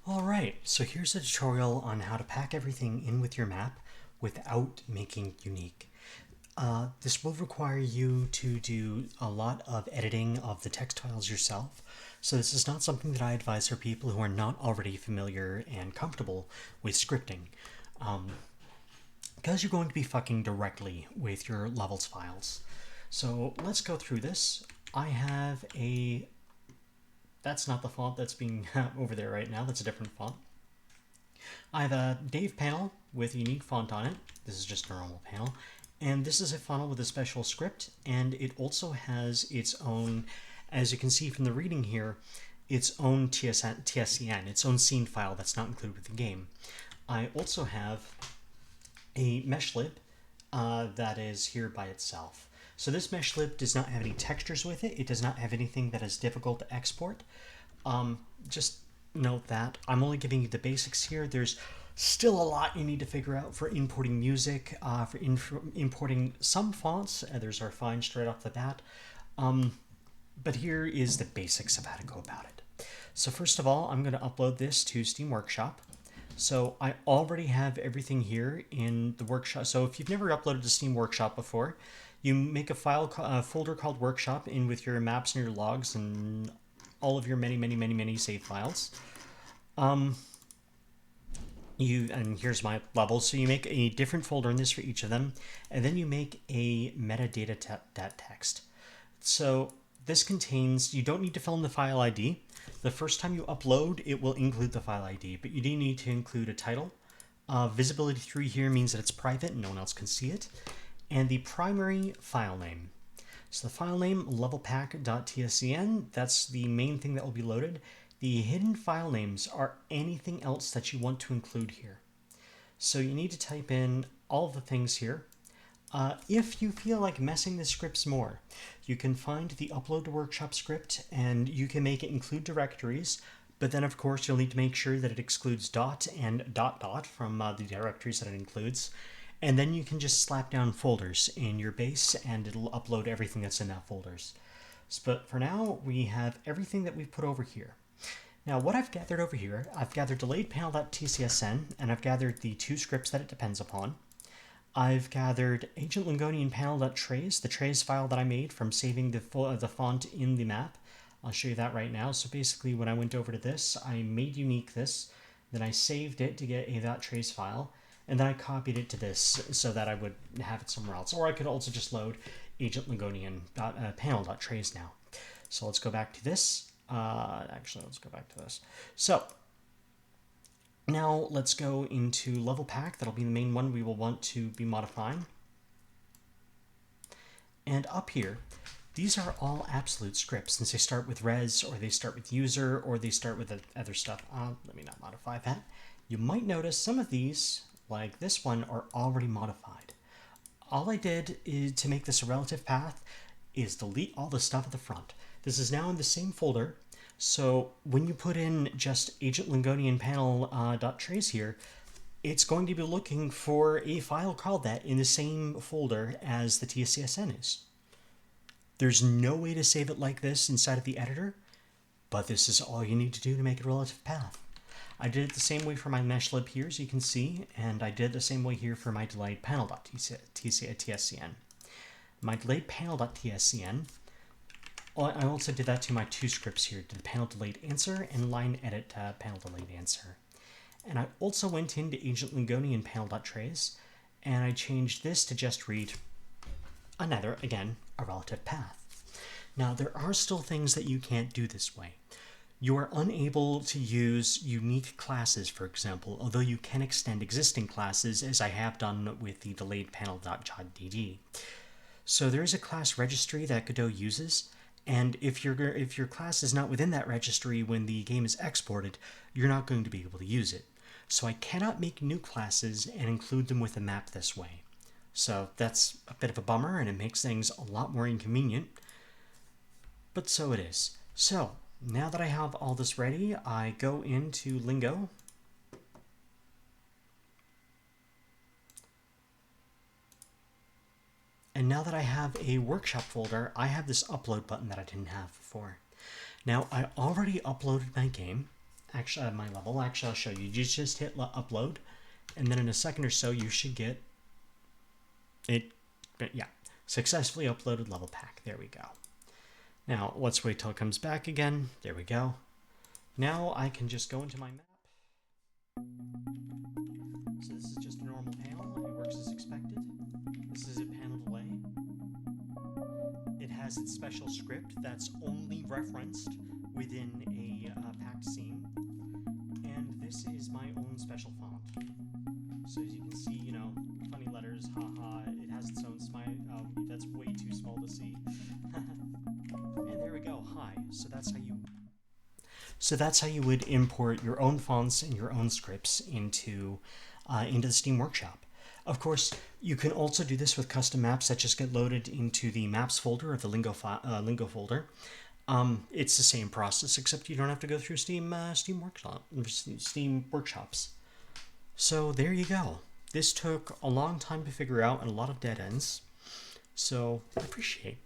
Alright, so here's a tutorial on how to pack everything in with your map without making it unique. This will require you to do a lot of editing of the text files yourself, so this is not something that I advise for people who are not already familiar and comfortable with scripting, because you're going to be fucking directly with your levels files. So let's go through this. I have a That's not the font that's being over there right now. That's a different font. I have a Dave panel with a unique font on it. This is just a normal panel. And this is a funnel with a special script, and it also has its own, as you can see from the reading here, its own TSCN, its own scene file that's not included with the game. I also have a mesh lib that is here by itself. So this mesh lib does not have any textures with it. It does not have anything that is difficult to export. Just note that. I'm only giving you the basics here. There's still a lot you need to figure out for importing music, for importing some fonts. Others are fine straight off the bat. But here is the basics of how to go about it. So first of all, I'm going to upload this to Steam Workshop. So I already have everything here in the workshop. So if you've never uploaded to Steam Workshop before, you make a folder called Workshop in with your maps and your logs and all of your many save files. And here's my levels. So you make a different folder in this for each of them, and then you make a metadata text. So this contains, you don't need to fill in the file ID. The first time you upload, it will include the file ID, but you do need to include a title. Visibility 3 here means that it's private and no one else can see it. And the primary file name. So the file name, levelpack.tscn, that's the main thing that will be loaded. The hidden file names are anything else that you want to include here. So you need to type in all of the things here. If you feel like messing the scripts more, you can find the upload to workshop script and you can make it include directories, but then of course you'll need to make sure that it excludes dot and dot from the directories that it includes. And then you can just slap down folders in your base and it'll upload everything that's in that folders. But for now, we have everything that we've put over here. Now what I've gathered over here, I've gathered delayed panel.tcsn, and I've gathered the two scripts that it depends upon. I've gathered agent Lingonian panel.trace, the trace file that I made from saving the font in the map. I'll show you that right now. So basically when I went over to this, I made unique this, then I saved it to get a .trace file, and then I copied it to this so that I would have it somewhere else. Or I could also just load agent Lingonian panel.trace now. So let's go back to this. Actually, let's go back to this. So now let's go into level pack. That'll be the main one we will want to be modifying. And up here, these are all absolute scripts, since they start with res, or they start with user, or they start with other stuff. Let me not modify that. You might notice some of these, like this one, are already modified. All I did is, to make this a relative path, is delete all the stuff at the front. This is now in the same folder, so when you put in just agent Lingonian panel.trace here, it's going to be looking for a file called that in the same folder as the TSCN is. There's no way to save it like this inside of the editor, but this is all you need to do to make a relative path. I did it the same way for my mesh lib here, as you can see, and I did it the same way here for my delayed panel.tscn. My delayed panel.tscn, I also did that to my two scripts here, to the panel delayed answer and line edit panel delayed answer. And I also went into agent Lingonian panel.trace, and I changed this to just read another, again, a relative path. Now, there are still things that you can't do this way. You are unable to use unique classes, for example, although you can extend existing classes, as I have done with the delayed panel.jod.dd. So there is a class registry that Godot uses, and if your class is not within that registry when the game is exported, you're not going to be able to use it. So I cannot make new classes and include them with the map this way. So that's a bit of a bummer, and it makes things a lot more inconvenient, but so it is. So now that I have all this ready, I go into Lingo. And now that I have a workshop folder, I have this upload button that I didn't have before. Now, I already uploaded my game, actually my level. Actually, I'll show you. You just hit upload, and then in a second or so, you should get it. Yeah, successfully uploaded level pack. There we go. Now let's wait till it comes back again. There we go. Now I can just go into my map. So this is just a normal panel. It works as expected. This is a panel delay. It has its special script that's only referenced within a packed scene. And this is my own special font. So as you can see, you know, funny letters, haha. It has its own smile. That's way too small to see. And there we go. Hi. So that's how you would import your own fonts and your own scripts into the Steam Workshop. Of course, you can also do this with custom maps that just get loaded into the maps folder of the Lingo folder. It's the same process, except you don't have to go through Steam Workshops. So there you go. This took a long time to figure out and a lot of dead ends. So I appreciate